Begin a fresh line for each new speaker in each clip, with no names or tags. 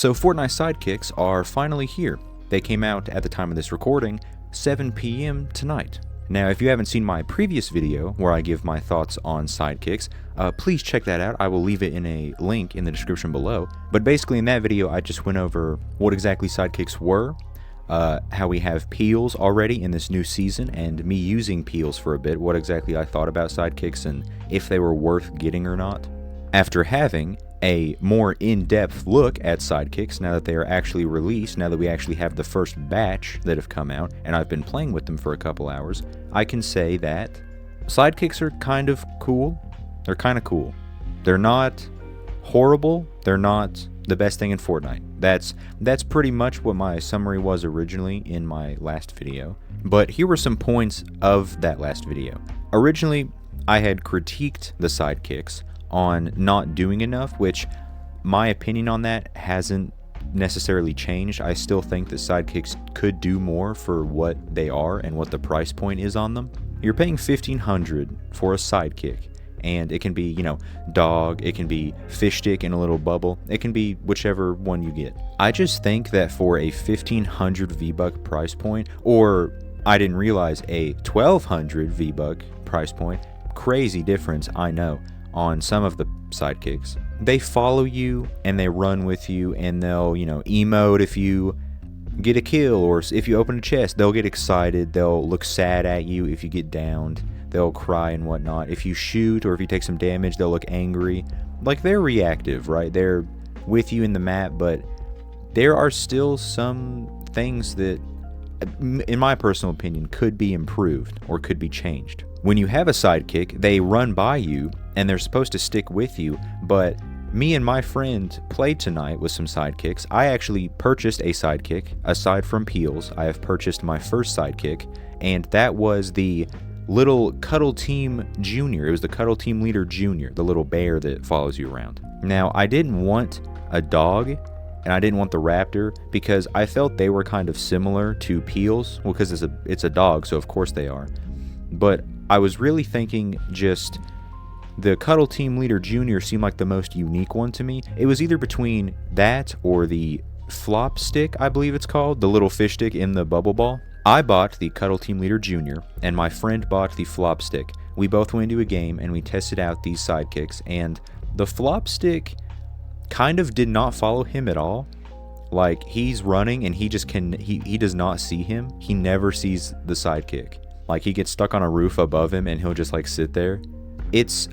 So Fortnite Sidekicks are finally here. They came out at the time of this recording, 7 p.m. tonight. Now, if you haven't seen my previous video where I give my thoughts on Sidekicks, please check that out. I will leave it in a link in the description below. But basically in that video, I just went over what exactly Sidekicks were, how we have peels already in this new season, and me using peels for a bit, what exactly I thought about Sidekicks and if they were worth getting or not. After having a more in-depth look at Sidekicks now that they are actually released, now that we actually have the first batch that have come out, and I've been playing with them for a couple hours, I can say that Sidekicks are kind of cool. They're kind of cool. They're not horrible. They're not the best thing in Fortnite. That's pretty much what my summary was originally in my last video. But here were some points of that last video. Originally, I had critiqued the Sidekicks on not doing enough, which my opinion on that hasn't necessarily changed. I still think that Sidekicks could do more for what they are and what the price point is on them. You're paying $1,500 for a Sidekick, and it can be, dog, it can be fish stick in a little bubble, it can be whichever one you get. I just think that for a 1,500 V-Buck price point, or I didn't realize a 1,200 V-Buck price point, crazy difference, I know, on some of the Sidekicks. They follow you and they run with you, and they'll, emote if you get a kill, or if you open a chest, they'll get excited, they'll look sad at you if you get downed, they'll cry and whatnot. If you shoot or if you take some damage, they'll look angry. Like, they're reactive, right? They're with you in the map, but there are still some things that, in my personal opinion, could be improved or could be changed. When you have a Sidekick, they run by you and they're supposed to stick with you, but me and my friend played tonight with some Sidekicks. I actually purchased a Sidekick. Aside from peels, I have purchased my first Sidekick, and that was the little Cuddle Team Junior. It was the Cuddle Team Leader Junior, the little bear that follows you around. Now, I didn't want a dog, and I didn't want the raptor, because I felt they were kind of similar to peels. Well, because it's a dog, so of course they are. But I was really thinking just the Cuddle Team Leader Junior seemed like the most unique one to me. It was either between that or the flop stick, I believe it's called, the little fish stick in the bubble ball. I bought the Cuddle Team Leader Junior, and my friend bought the flop stick. We both went into a game and we tested out these Sidekicks, and the flop stick kind of did not follow him at all. Like, he's running and he does not see him. He never sees the Sidekick. Like, he gets stuck on a roof above him and he'll just like sit there.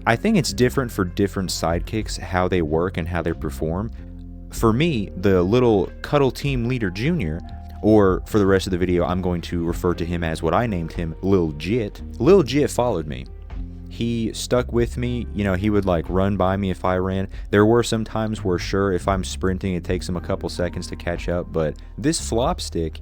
I think it's different for different Sidekicks, how they work and how they perform. For me, the little Cuddle Team Leader Junior, or for the rest of the video, I'm going to refer to him as what I named him, Lil Jit. Lil Jit followed me. He stuck with me. He would like run by me if I ran. There were some times where, sure, if I'm sprinting, it takes him a couple seconds to catch up, but this flop stick,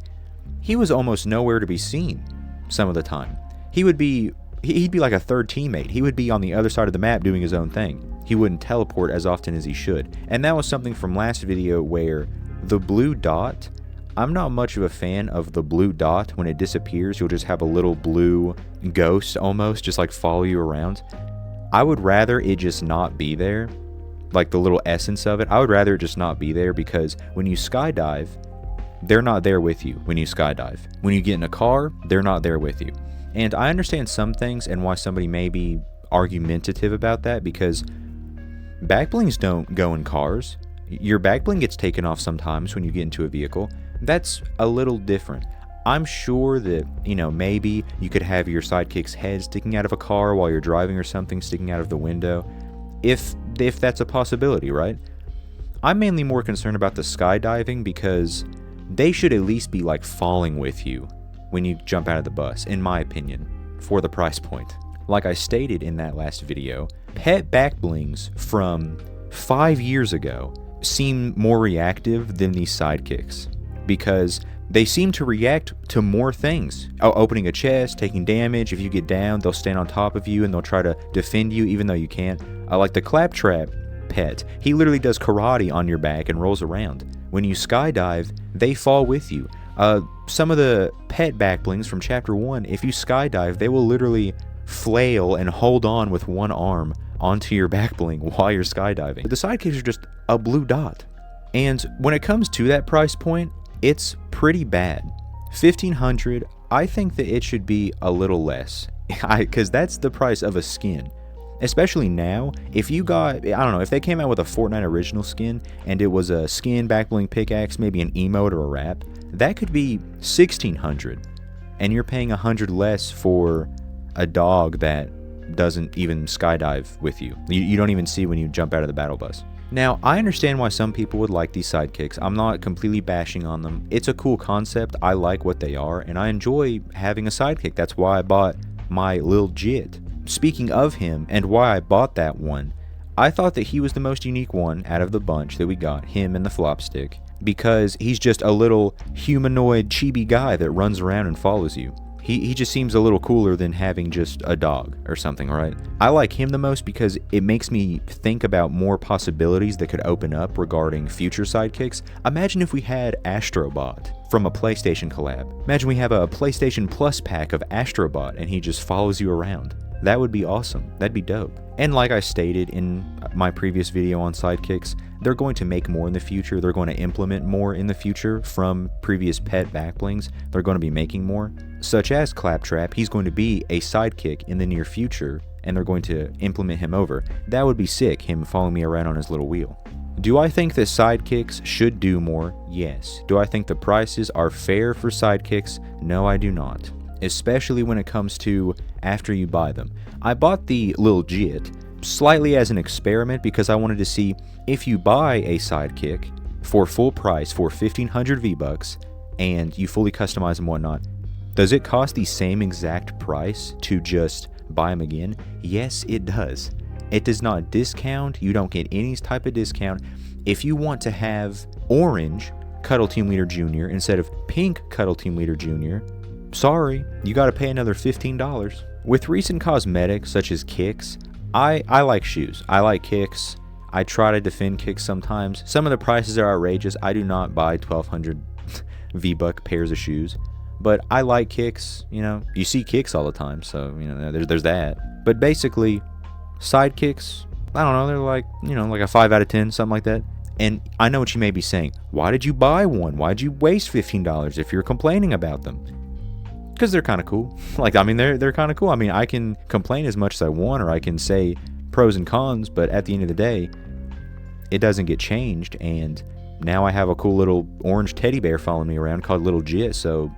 he was almost nowhere to be seen some of the time. He'd be like a third teammate. He would be on the other side of the map doing his own thing. He wouldn't teleport as often as he should. And that was something from last video where the blue dot, I'm not much of a fan of the blue dot. When it disappears, you'll just have a little blue ghost almost just like follow you around. I would rather it just not be there, like the little essence of it. I would rather it just not be there, because when you skydive, they're not there with you when you skydive. When you get in a car, they're not there with you. And I understand some things and why somebody may be argumentative about that, because backblings don't go in cars. Your backbling gets taken off sometimes when you get into a vehicle. That's a little different. I'm sure that, maybe you could have your Sidekick's head sticking out of a car while you're driving or something, sticking out of the window, if that's a possibility, right? I'm mainly more concerned about the skydiving, because they should at least be like falling with you when you jump out of the bus, in my opinion, for the price point. Like I stated in that last video, pet backblings from 5 years ago seem more reactive than these Sidekicks, because they seem to react to more things. Opening a chest, taking damage, if you get down, they'll stand on top of you and they'll try to defend you even though you can't. Like the Claptrap pet, he literally does karate on your back and rolls around. When you skydive, they fall with you. Some of the pet backblings from Chapter 1, if you skydive, they will literally flail and hold on with one arm onto your backbling while you're skydiving. The Sidekicks are just a blue dot. And when it comes to that price point, it's pretty bad. 1500, I think that it should be a little less, because that's the price of a skin. Especially now, if you got, I don't know, if they came out with a Fortnite original skin, and it was a skin, back bling pickaxe, maybe an emote or a wrap, that could be 1600. And you're paying 100 less for a dog that doesn't even skydive with you. You don't even see when you jump out of the battle bus. Now, I understand why some people would like these sidekicks. I'm not completely bashing on them. It's a cool concept. I like what they are, and I enjoy having a sidekick. That's why I bought my Lil Jit. Speaking of him, and why I bought that one, I thought that he was the most unique one out of the bunch that we got, him and the flop stick, because he's just a little humanoid chibi guy that runs around and follows you. He just seems a little cooler than having just a dog or something, right? I like him the most because it makes me think about more possibilities that could open up regarding future sidekicks. Imagine if we had Astrobot from a PlayStation collab. Imagine we have a PlayStation Plus pack of Astrobot and he just follows you around. That would be awesome. That'd be dope. And like I stated in my previous video on sidekicks, they're going to make more in the future. They're going to implement more in the future from previous pet backblings. They're going to be making more, such as Claptrap. He's going to be a sidekick in the near future, and they're going to implement him over. That would be sick, him following me around on his little wheel. Do I think that sidekicks should do more? Yes. Do I think the prices are fair for sidekicks? No, I do not. Especially when it comes to after you buy them. I bought the Lil Jit slightly as an experiment because I wanted to see if you buy a sidekick for full price for 1500 V-Bucks and you fully customize and whatnot, does it cost the same exact price to just buy them again? Yes, it does. It does not discount. You don't get any type of discount. If you want to have orange Cuddle Team Leader Jr. instead of pink Cuddle Team Leader Jr., sorry, you gotta pay another $15. With recent cosmetics such as kicks, I like shoes. I like kicks. I try to defend kicks sometimes. Some of the prices are outrageous. I do not buy 1200 V-Buck pairs of shoes. But I like kicks, you know. You see kicks all the time, so, you know, there's that. But basically, sidekicks, I don't know, they're like, you know, like a 5 out of 10, something like that. And I know what you may be saying. Why did you buy one? Why did you waste $15 if you're complaining about them? Because they're kind of cool. Like, I mean, they're kind of cool. I mean, I can complain as much as I want, or I can say pros and cons, but at the end of the day, it doesn't get changed, and now I have a cool little orange teddy bear following me around called Little Jit, so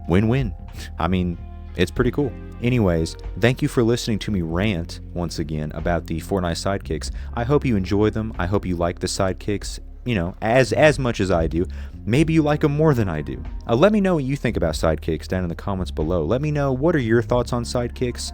win-win. I mean, it's pretty cool. Anyways, thank you for listening to me rant once again about the Fortnite sidekicks. I hope you enjoy them. I hope you like the sidekicks, you know, as much as I do. Maybe you like them more than I do. Let me know what you think about sidekicks down in the comments below. Let me know, what are your thoughts on sidekicks?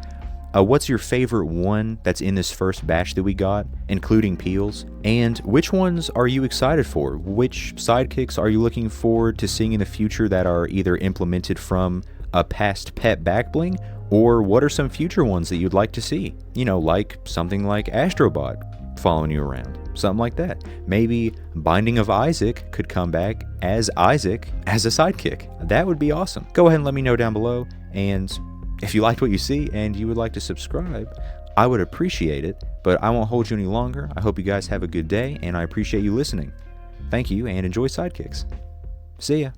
What's your favorite one that's in this first batch that we got, including Peels? And which ones are you excited for? Which sidekicks are you looking forward to seeing in the future that are either implemented from a past pet backbling, or what are some future ones that you'd like to see? You know, like something like Astrobot following you around. Something like that. Maybe Binding of Isaac could come back as Isaac as a sidekick. That would be awesome. Go ahead and let me know down below, and if you liked what you see and you would like to subscribe, I would appreciate it, but I won't hold you any longer. I hope you guys have a good day, and I appreciate you listening. Thank you, and enjoy sidekicks. See ya.